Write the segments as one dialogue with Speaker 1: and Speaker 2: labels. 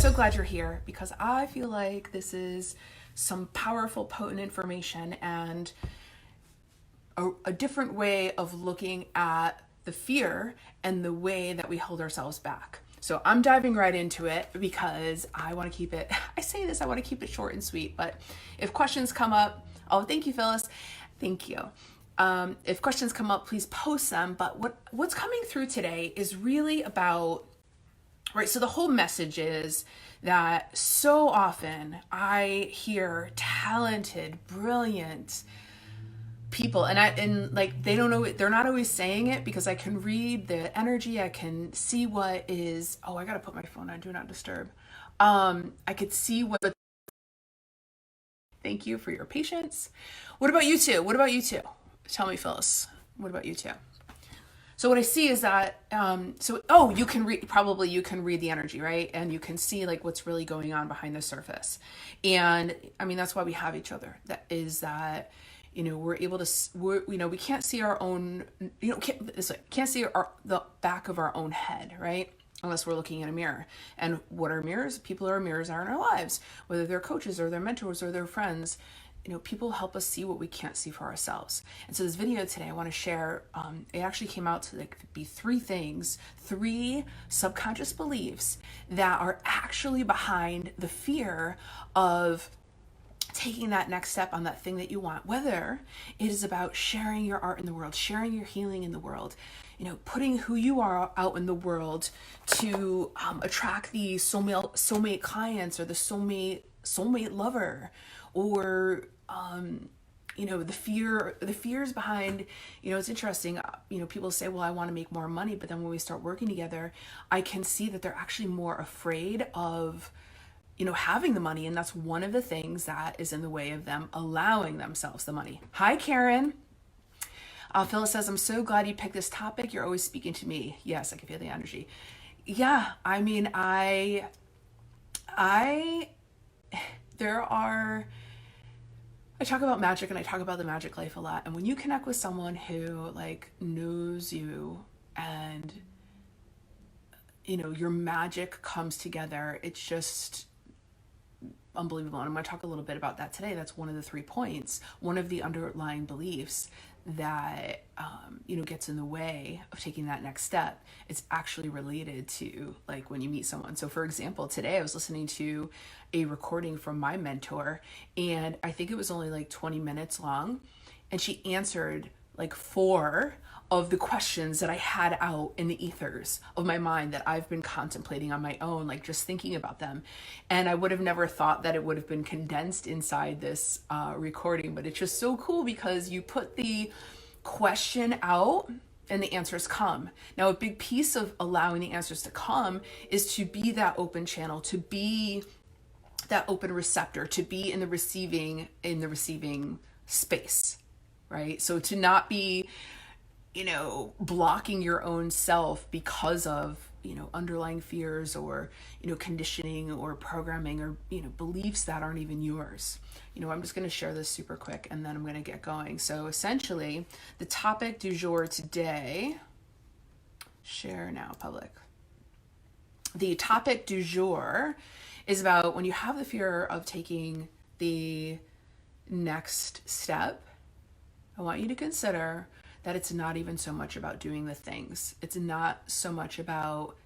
Speaker 1: so glad you're here because I feel like this is some powerful, potent information and a different way of looking at the fear and the way that we hold ourselves back. So I'm diving right into it because I want to keep it, I say this, I want to keep it short and sweet, but if questions come up, oh, thank you, Phyllis. Thank you. If questions come up, please post them. But what's coming through today is really about, right, so the whole message is that so often I hear talented, brilliant people and like they don't know, they're not always saying it because I can read the energy, I can see what is, oh, I gotta put my phone on do not disturb. I could see what, thank you for your patience. What about you two? What about you two? Tell me, Phyllis, what about you two? So what I see is that, you can read, probably you can read the energy, right? And you can see like what's really going on behind the surface. And I mean, that's why we have each other. That is that, we're able to, we can't see our own, can't see the back of our own head, right? Unless we're looking in a mirror. And what are mirrors? People are mirrors are in our lives, whether they're coaches or their mentors or their friends. People help us see what we can't see for ourselves. And so this video today, I want to share, it actually came out to be three subconscious beliefs that are actually behind the fear of taking that next step on that thing that you want, whether it is about sharing your art in the world, sharing your healing in the world, putting who you are out in the world to attract the soulmate clients or the soulmate lover, or the fears behind, it's interesting, people say, well, I want to make more money, but then when we start working together, I can see that they're actually more afraid of having the money. And that's one of the things that is in the way of them allowing themselves the money. Hi, Karen. Phyllis says, I'm so glad you picked this topic. You're always speaking to me. Yes, I can feel the energy. Yeah, I mean, I talk about magic and I talk about the magic life a lot. And when you connect with someone who like knows you and, your magic comes together, it's just unbelievable. And I'm going to talk a little bit about that today. That's one of the 3 points, one of the underlying beliefs that, gets in the way of taking that next step. It's actually related to like when you meet someone. So for example, today I was listening to a recording from my mentor and I think it was only like 20 minutes long. And she answered like 4 of the questions that I had out in the ethers of my mind that I've been contemplating on my own, like just thinking about them. And I would have never thought that it would have been condensed inside this recording, but it's just so cool because you put the question out and the answers come. Now, a big piece of allowing the answers to come is to be that open channel, to be that open receptor, to be in the receiving space, right? So to not be blocking your own self because of, underlying fears or, conditioning or programming or, beliefs that aren't even yours. I'm just going to share this super quick and then I'm going to get going. So essentially the topic du jour today, share now public. The topic du jour is about when you have the fear of taking the next step, I want you to consider that it's not even so much about doing the things. It's not so much about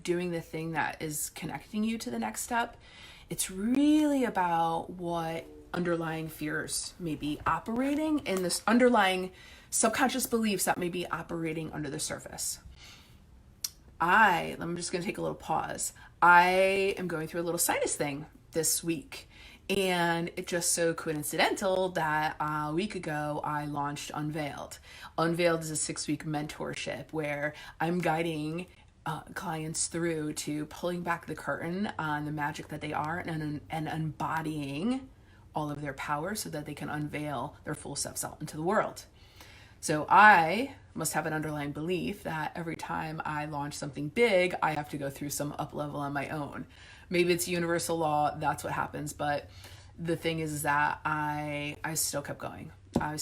Speaker 1: doing the thing that is connecting you to the next step. It's really about what underlying fears may be operating in this underlying subconscious beliefs that may be operating under the surface. I'm just going to take a little pause. I am going through a little sinus thing this week. And it just so coincidental that a week ago I launched Unveiled. Unveiled is a 6-week mentorship where I'm guiding clients through to pulling back the curtain on the magic that they are and embodying all of their power so that they can unveil their full selves out into the world. So I must have an underlying belief that every time I launch something big, I have to go through some up level on my own. Maybe it's universal law, that's what happens. But the thing is that I still kept going. I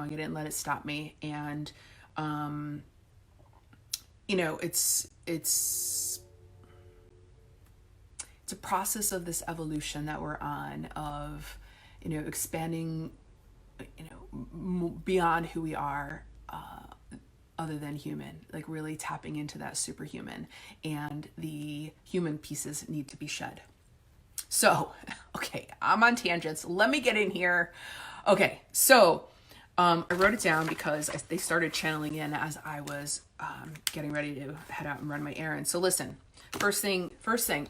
Speaker 1: didn't let it stop me. And, it's It's a process of this evolution that we're on of, expanding, beyond who we are, other than human, like really tapping into that superhuman, and the human pieces need to be shed. So, okay, I'm on tangents. Let me get in here. Okay, so I wrote it down because they started channeling in as I was getting ready to head out and run my errands. So listen, first thing,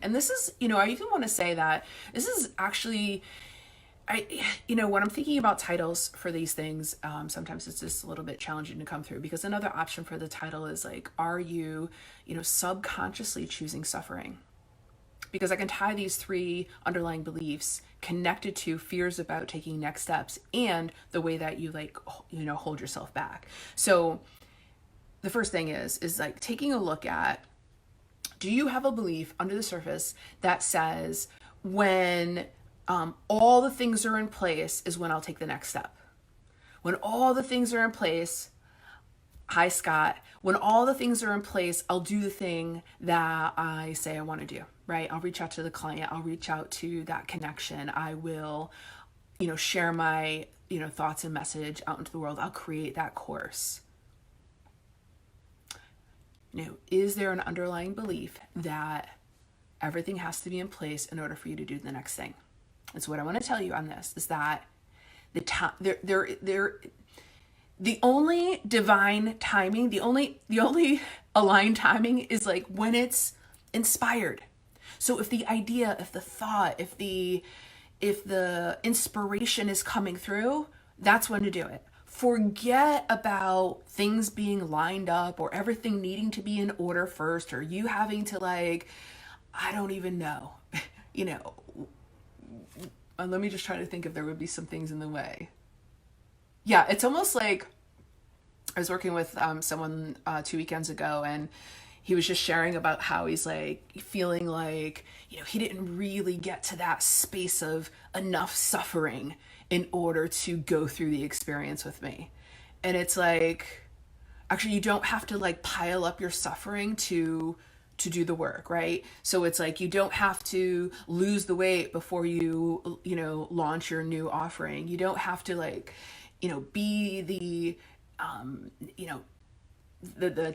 Speaker 1: and this is, I even want to say that this is actually, when I'm thinking about titles for these things, sometimes it's just a little bit challenging to come through, because another option for the title is like, are you, subconsciously choosing suffering? Because I can tie these 3 underlying beliefs connected to fears about taking next steps and the way that you hold yourself back. So the first thing is like taking a look at, do you have a belief under the surface that says when all the things are in place is when I'll take the next step? When all the things are in place, hi Scott, when all the things are in place, I'll do the thing that I say I want to do, right? I'll reach out to the client. I'll reach out to that connection. I will, share my, thoughts and message out into the world. I'll create that course. Is there an underlying belief that everything has to be in place in order for you to do the next thing? And so what I want to tell you on this is that the only divine timing, the only aligned timing is like when it's inspired. So if the idea, if the thought, if the inspiration is coming through, that's when to do it. Forget about things being lined up or everything needing to be in order first, or you having to I don't even know, let me just try to think if there would be some things in the way. Yeah, it's almost like I was working with someone 2 weekends ago, and he was just sharing about how he's feeling like, he didn't really get to that space of enough suffering in order to go through the experience with me. And it's actually, you don't have to pile up your suffering to do the work, right? So it's you don't have to lose the weight before you, launch your new offering. You don't have to be the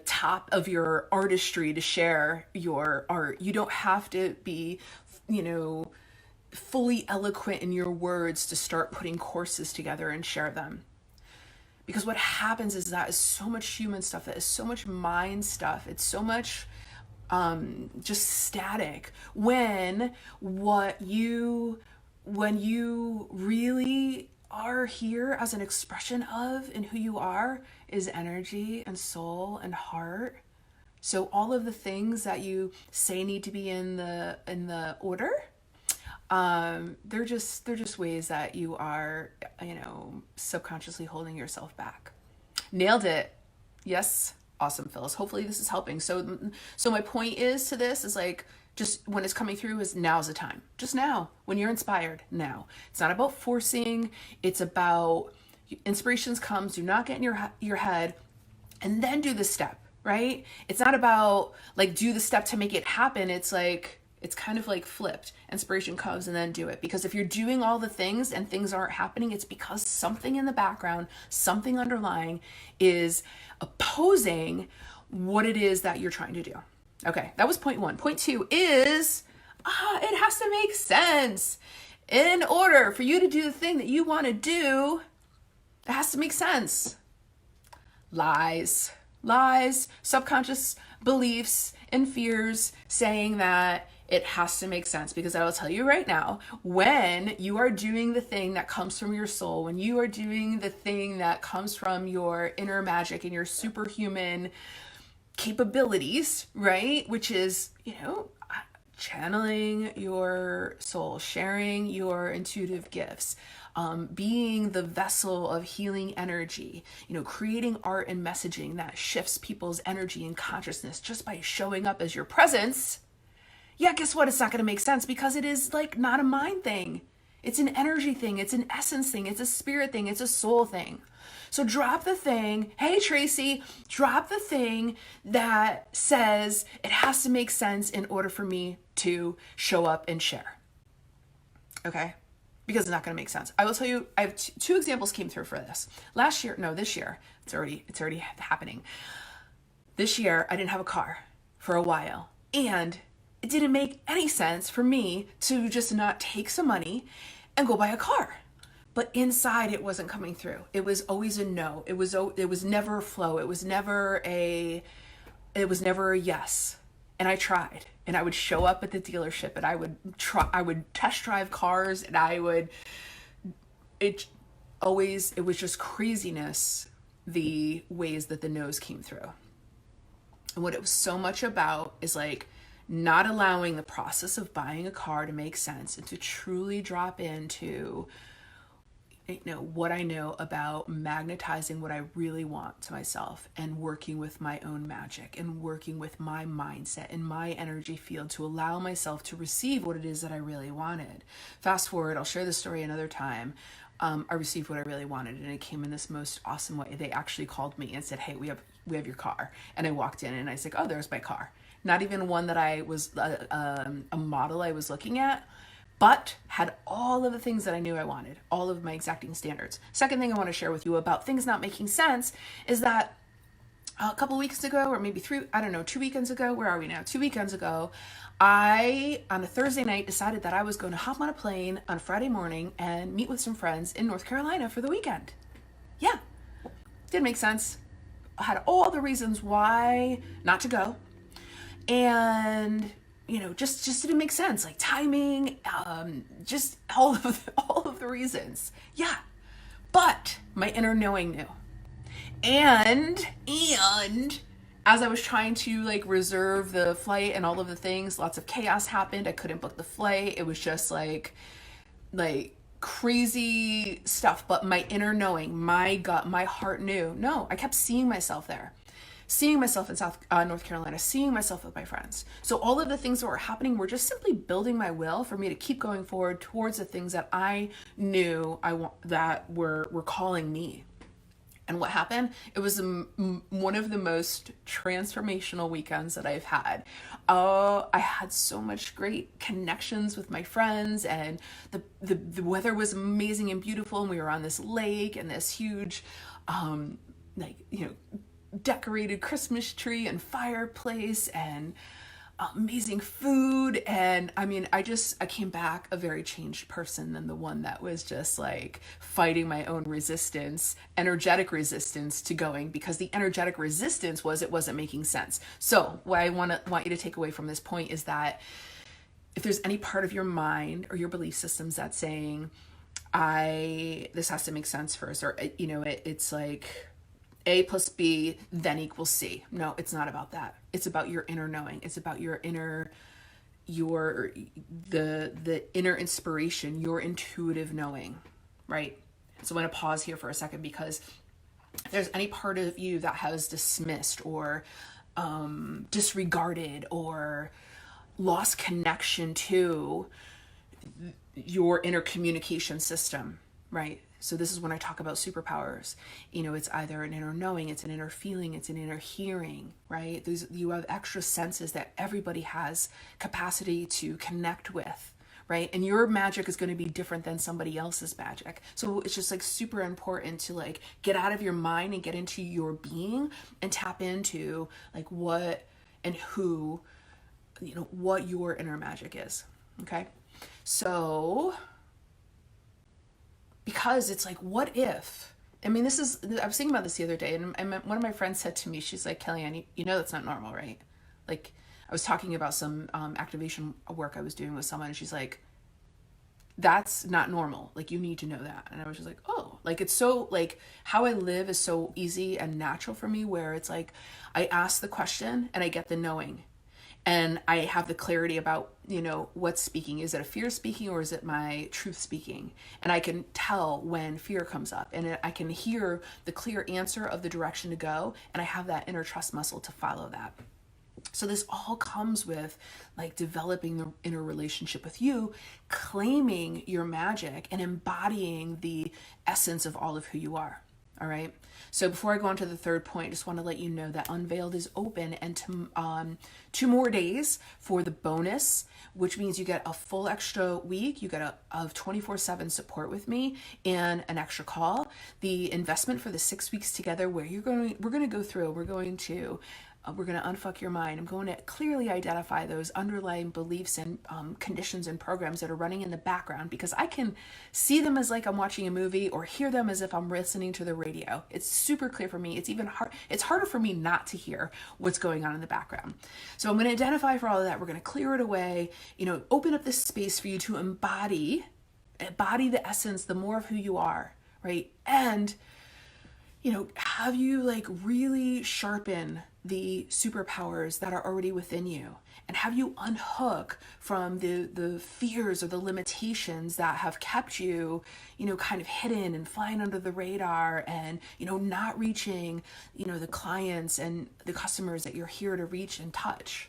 Speaker 1: top of your artistry to share your art. You don't have to be, fully eloquent in your words to start putting courses together and share them. Because what happens is that is so much human stuff, that is so much mind stuff. It's so much just static when you really are here as an expression of and who you are is energy and soul and heart. So all of the things that you say need to be in the order, they're just ways that you are, subconsciously holding yourself back. Nailed it. Yes. Awesome, Phyllis. Hopefully this is helping. So my point is to this is just when it's coming through is now's the time. Just now, when you're inspired, now. It's not about forcing. It's about inspirations comes. Do not get in your head and then do the step, right? It's not about do the step to make it happen. It's it's kind of flipped. Inspiration comes and then do it. Because if you're doing all the things and things aren't happening, it's because something in the background, something underlying is opposing what it is that you're trying to do. Okay, that was point 1. Point 2 is, it has to make sense. In order for you to do the thing that you want to do, it has to make sense. Lies, subconscious beliefs and fears saying that it has to make sense. Because I will tell you right now, when you are doing the thing that comes from your soul, when you are doing the thing that comes from your inner magic and your superhuman capabilities, right? Which is, channeling your soul, sharing your intuitive gifts, being the vessel of healing energy, creating art and messaging that shifts people's energy and consciousness just by showing up as your presence. Yeah, guess what? It's not going to make sense because it is not a mind thing. It's an energy thing. It's an essence thing. It's a spirit thing. It's a soul thing. So drop the thing. Hey, Tracy, drop the thing that says it has to make sense in order for me to show up and share. Okay? Because it's not going to make sense. I will tell you, I have two examples came through for this. This year, it's already happening. This year, I didn't have a car for a while, and it didn't make any sense for me to just not take some money and go buy a car. But inside, it wasn't coming through. It was always a no. It was never a flow. It was never a yes. And I tried, and I would show up at the dealership, and I would test drive cars, and it was just craziness, the ways that the no's came through. And what it was so much about is like not allowing the process of buying a car to make sense and to truly drop into, what I know about magnetizing what I really want to myself and working with my own magic and working with my mindset and my energy field to allow myself to receive what it is that I really wanted. Fast forward, I'll share this story another time. I received what I really wanted, and it came in this most awesome way. They actually called me and said, "Hey, we have your car." And I walked in and I was like, "Oh, there's my car." Not even one that I was a model I was looking at, but had all of the things that I knew I wanted, all of my exacting standards. Second thing I want to share with you about things not making sense is that a couple weeks ago, or maybe 2 weekends ago, where are we now? 2 weekends ago, I, on a Thursday night, decided that I was going to hop on a plane on Friday morning and meet with some friends in North Carolina for the weekend. Yeah, didn't make sense. I had all the reasons why not to go. And just didn't make sense, like timing, just all of the reasons. Yeah, but my inner knowing knew. And as I was trying to reserve the flight and all of the things, lots of chaos happened. I couldn't book the flight. It was just like crazy stuff. But my inner knowing, my gut, my heart knew. No, I kept seeing myself there. Seeing myself in North Carolina, seeing myself with my friends. So all of the things that were happening were just simply building my will for me to keep going forward towards the things that I knew that were calling me. And what happened? It was one of the most transformational weekends that I've had. I had so much great connections with my friends, and the weather was amazing and beautiful, and we were on this lake and this huge, decorated Christmas tree and fireplace and amazing food. And I came back a very changed person than the one that was just fighting my own resistance, energetic resistance to going, because the energetic resistance was it wasn't making sense. So what I want you to take away from this point is that if there's any part of your mind or your belief systems that's saying, this has to make sense first, or it's like A plus B then equals C. No, it's not about that. It's about your inner knowing. It's about the inner inspiration, your intuitive knowing, right? So I'm going to pause here for a second, because if there's any part of you that has dismissed or disregarded or lost connection to your inner communication system, right? So this is when I talk about superpowers. It's either an inner knowing, it's an inner feeling, it's an inner hearing, right? You have extra senses that everybody has capacity to connect with, right? And your magic is going to be different than somebody else's magic. So it's just super important to get out of your mind and get into your being and tap into what and who, what your inner magic is. Okay. So, because it's what if, I was thinking about this the other day, and one of my friends said to me, she's like, "Kellyanne, that's not normal, right?" I was talking about some activation work I was doing with someone, and she's like, "That's not normal. You need to know that." And I was just like, oh, it's so, how I live is so easy and natural for me, where it's I ask the question and I get the knowing. And I have the clarity about, what's speaking. Is it a fear speaking, or is it my truth speaking? And I can tell when fear comes up, and I can hear the clear answer of the direction to go. And I have that inner trust muscle to follow that. So this all comes with developing the inner relationship with you, claiming your magic, and embodying the essence of all of who you are. All right. So before I go on to the third point, I just want to let you know that Unveiled is open, and 2 more days for the bonus, which means you get a full extra week. You get a 24/7 support with me and an extra call. The investment for the 6 weeks together, where we're going to go through, we're going to unfuck your mind. I'm going to clearly identify those underlying beliefs and conditions and programs that are running in the background, because I can see them as like I'm watching a movie, or hear them as if I'm listening to the radio. It's super clear for me. It's harder for me not to hear what's going on in the background. So I'm going to identify for all of that. We're going to clear it away, open up this space for you to embody the essence, the more of who you are, right? And have you like really sharpen the superpowers that are already within you, and have you unhook from the fears or the limitations that have kept you, kind of hidden and flying under the radar, and, not reaching, the clients and the customers that you're here to reach and touch.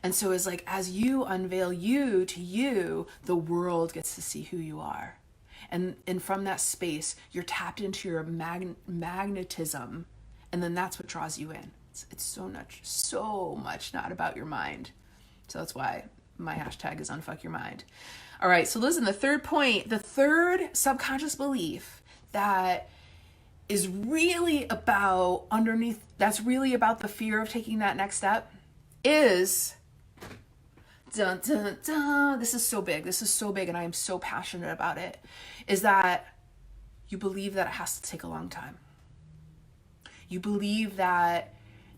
Speaker 1: And so it's like, as you unveil you to you, the world gets to see who you are. And from that space, you're tapped into your magnetism, and then that's what draws you in. It's so much not about your mind. So that's why my hashtag is unfuck your mind. All right, so listen, the third point, the third subconscious belief that is really about that's really about the fear of taking that next step is, dun, dun, dun, this is so big, and I am so passionate about it, is that you believe that it has to take a long time. You believe that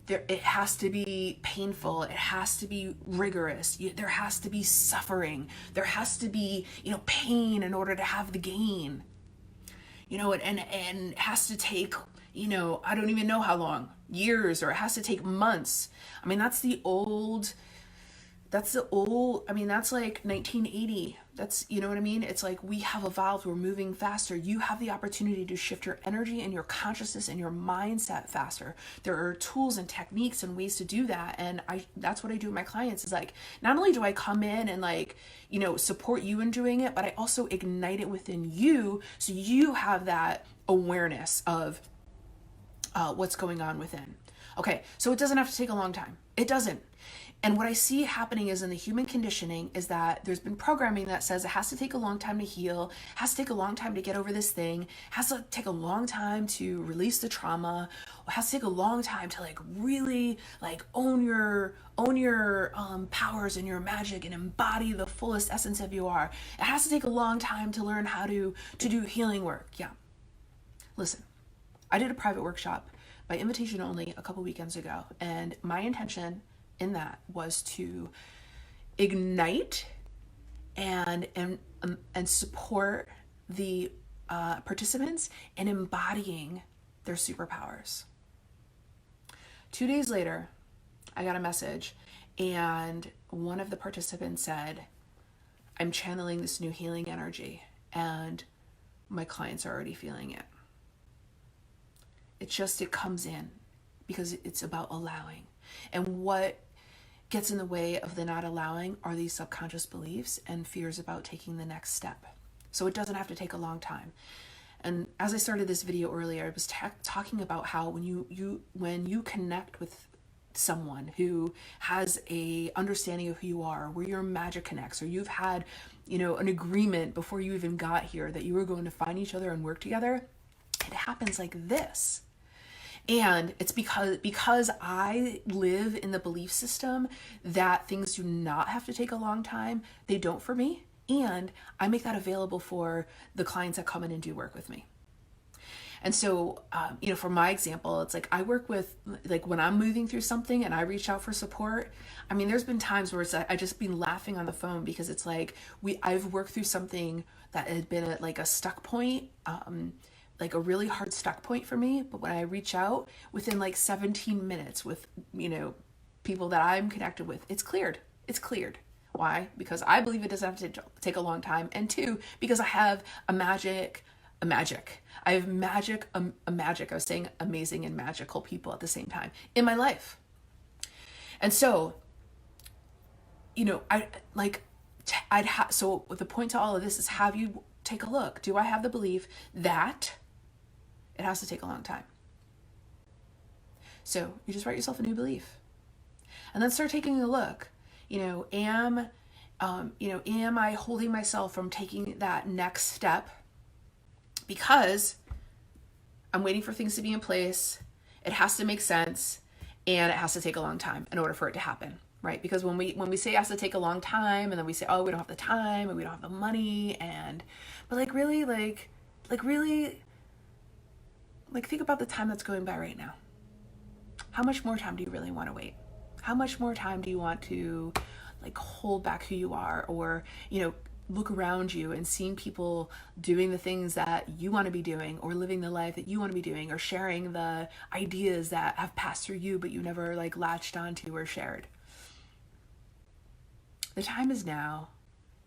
Speaker 1: it has to be painful, it has to be rigorous, there has to be suffering, there has to be, pain in order to have the gain. And it has to take, I don't even know how long, years, or it has to take months. I mean, that's like 1980. That's, you know what I mean? It's like, we have evolved, we're moving faster. You have the opportunity to shift your energy and your consciousness and your mindset faster. There are tools and techniques and ways to do that. And that's what I do with my clients, is like, not only do I come in and like, support you in doing it, but I also ignite it within you, so you have that awareness of what's going on within. Okay, so it doesn't have to take a long time. It doesn't. And what I see happening is, in the human conditioning, is that there's been programming that says it has to take a long time to heal, has to take a long time to get over this thing, has to take a long time to release the trauma, has to take a long time to like really like own your powers and your magic and embody the fullest essence of you are. It has to take a long time to learn how to do healing work. Yeah. Listen, I did a private workshop by invitation only a couple weekends ago, and my intention in that was to ignite and support the participants in embodying their superpowers. 2 days later, I got a message, and one of the participants said, I'm channeling this new healing energy, and my clients are already feeling it. It comes in because it's about allowing. And what gets in the way of the not allowing are these subconscious beliefs and fears about taking the next step. So it doesn't have to take a long time. And as I started this video earlier, I was talking about how when you connect with someone who has a understanding of who you are, where your magic connects, or you've had, an agreement before you even got here that you were going to find each other and work together, it happens like this. And it's because I live in the belief system that things do not have to take a long time. They don't for me. And I make that available for the clients that come in and do work with me. And so, for my example, it's like I work with, like when I'm moving through something and I reach out for support, I mean, there's been times where it's like, I just been laughing on the phone, because it's like I've worked through something that had been at like a stuck point, like a really hard stuck point for me. But when I reach out, within like 17 minutes with, people that I'm connected with, it's cleared. Why? Because I believe it doesn't have to take a long time. And 2, because I have a magic. I have magic. I was saying amazing and magical people at the same time in my life. And so, so the point to all of this is, have you take a look. Do I have the belief that It has to take a long time. So you just write yourself a new belief, and then start taking a look. Am I holding myself from taking that next step because I'm waiting for things to be in place? It has to make sense, and it has to take a long time in order for it to happen, right? Because when we say it has to take a long time, and then we say, oh, we don't have the time and we don't have the money, but really think about the time that's going by right now. How much more time do you really want to wait? How much more time do you want to hold back who you are, or look around you and seeing people doing the things that you want to be doing, or living the life that you want to be doing, or sharing the ideas that have passed through you but you never latched onto or shared? The time is now,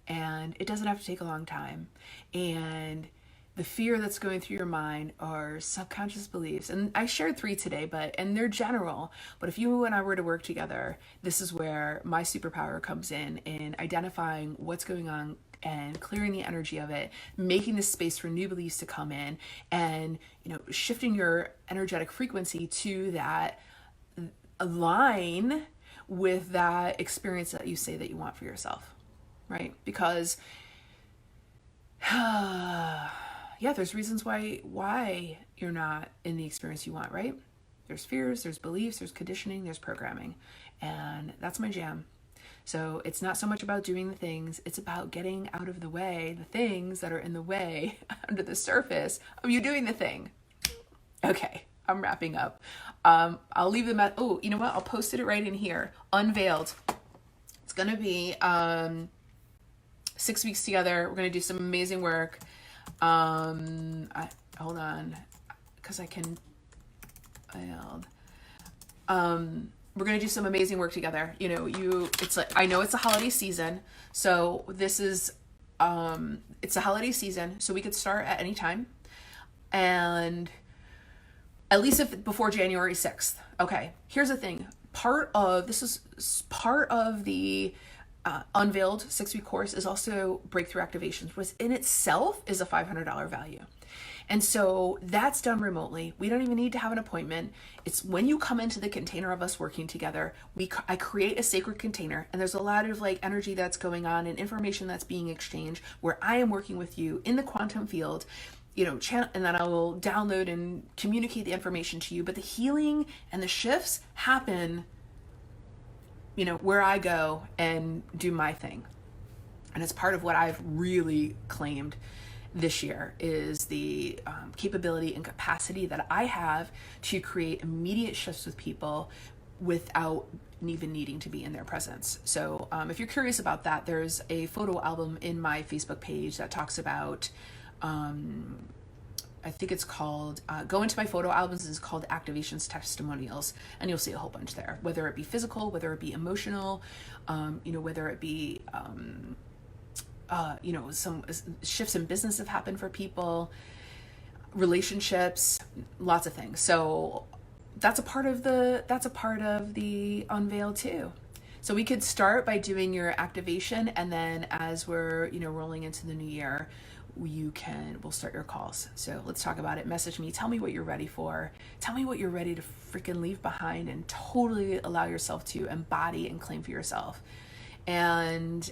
Speaker 1: and it doesn't have to take a long time. And the fear that's going through your mind are subconscious beliefs. And I shared 3 today, and they're general. But if you and I were to work together, this is where my superpower comes in identifying what's going on and clearing the energy of it, making the space for new beliefs to come in, and shifting your energetic frequency to that align with that experience that you say that you want for yourself, right? Because there's reasons why you're not in the experience you want, right? There's fears, there's beliefs, there's conditioning, there's programming. And that's my jam. So it's not so much about doing the things, it's about getting out of the way, the things that are in the way under the surface of you doing the thing. Okay, I'm wrapping up. I'll leave them at, you know what? I'll post it right in here. Unveiled. It's going to be 6 weeks together. We're going to do some amazing work. Hold on, because I can. We're gonna do some amazing work together. It's I know it's a holiday season, so this is it's a holiday season, so we could start at any time, and at least if before January 6th. Okay, here's the thing. This is part of the Unveiled 6-week course is also breakthrough activations, which in itself is a $500 value. And so that's done remotely. We don't even need to have an appointment. It's when you come into the container of us working together, I create a sacred container, and there's a lot of energy that's going on and information that's being exchanged where I am working with you in the quantum field, and then I will download and communicate the information to you. But the healing and the shifts happen where I go and do my thing. And it's part of what I've really claimed this year is the capability and capacity that I have to create immediate shifts with people without even needing to be in their presence. So if you're curious about that, there's a photo album in my Facebook page that talks about I think it's called, go into my photo albums, it's called Activations Testimonials, and you'll see a whole bunch there, whether it be physical, whether it be emotional, whether it be, some shifts in business have happened for people, relationships, lots of things. So that's a part of the Unveil too. So we could start by doing your activation, and then as we're, rolling into the new year, we'll start your calls. So let's talk about it. Message me. Tell me what you're ready for. Tell me what you're ready to freaking leave behind and totally allow yourself to embody and claim for yourself. And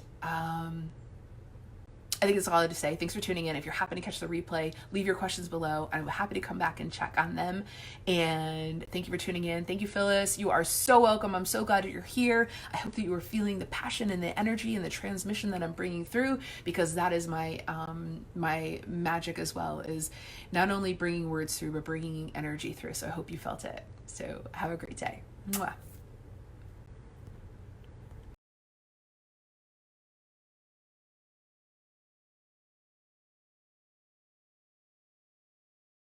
Speaker 1: I think that's all I have to say. Thanks for tuning in. If you're happy to catch the replay, leave your questions below. I'm happy to come back and check on them. And thank you for tuning in. Thank you, Phyllis. You are so welcome. I'm so glad that you're here. I hope that you are feeling the passion and the energy and the transmission that I'm bringing through, because that is my my magic as well, is not only bringing words through, but bringing energy through. So I hope you felt it. So have a great day. Mwah.